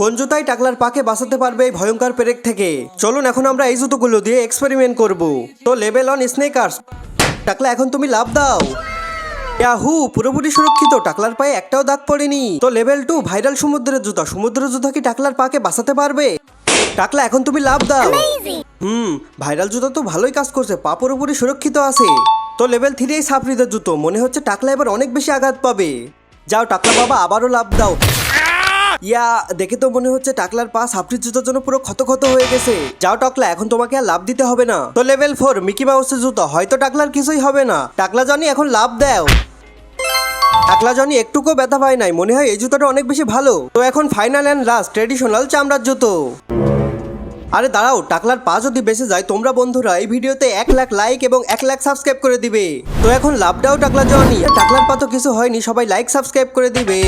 কোন জুতাই টাকলার পাকে বাঁচাতে পারবে এই ভয়ঙ্কর পেরেক থেকে? চলুন এখন আমরা এই জুতোগুলো দিয়ে এক্সপেরিমেন্ট করব। তো লেভেল অন স্নেকার্স। টাকলা এখন তুমি লাফ দাও। ইয়াহু, পুরোপুরি সুরক্ষিত, টাকলার পায়ে একটাও দাগ পড়েনি। তো লেভেল 2 ভাইরাল সমুদ্রের জুতা। সমুদ্রের জুতা কি টাকলার পাকে বাঁচাতে পারবে? টাকলা এখন তুমি লাফ দাও। ভাইরাল জুতা তো ভালোই কাজ করছে, পা পুরোপুরি সুরক্ষিত আছে। তো লেভেল 3 এই সাফরিদের জুতো। মনে হচ্ছে টাকলা এবার অনেক বেশি আঘাত পাবে। যাও টাকলা বাবা, আবারও লাফ দাও। ইয়া, দেখে তো মনে হচ্ছে টাকলার পা সাফরির জুতোর জন্য পুরো ক্ষত ক্ষত হয়ে গেছে। যাও টাকলা, এখন তোমাকে আর লাভ দিতে হবে না। তো লেভেল 4 মিকি মাউসের জুতো। হয়তো টাকলার কিছুই হবে না। টাকলা জনি এখন লাভ দাও। টাকলা জনি একটুকু ব্যথা পায় নাই। মনে হয় এই জুতোটা অনেক বেশি ভালো। তো এখন ফাইনাল অ্যান্ড লাস্ট ট্রেডিশনাল চামড়ার জুতো। আরে দাঁড়াও, টাকলার পা যদি বেঁচে যায়, তোমরা বন্ধুরা এই ভিডিওতে 1 লাখ লাইক এবং 1 লাখ সাবস্ক্রাইব করে দিবে। তো এখন লাভ দাও টাকলা জনি। টাকলার পা তো কিছু হয়নি, সবাই লাইক সাবস্ক্রাইব করে দিবে।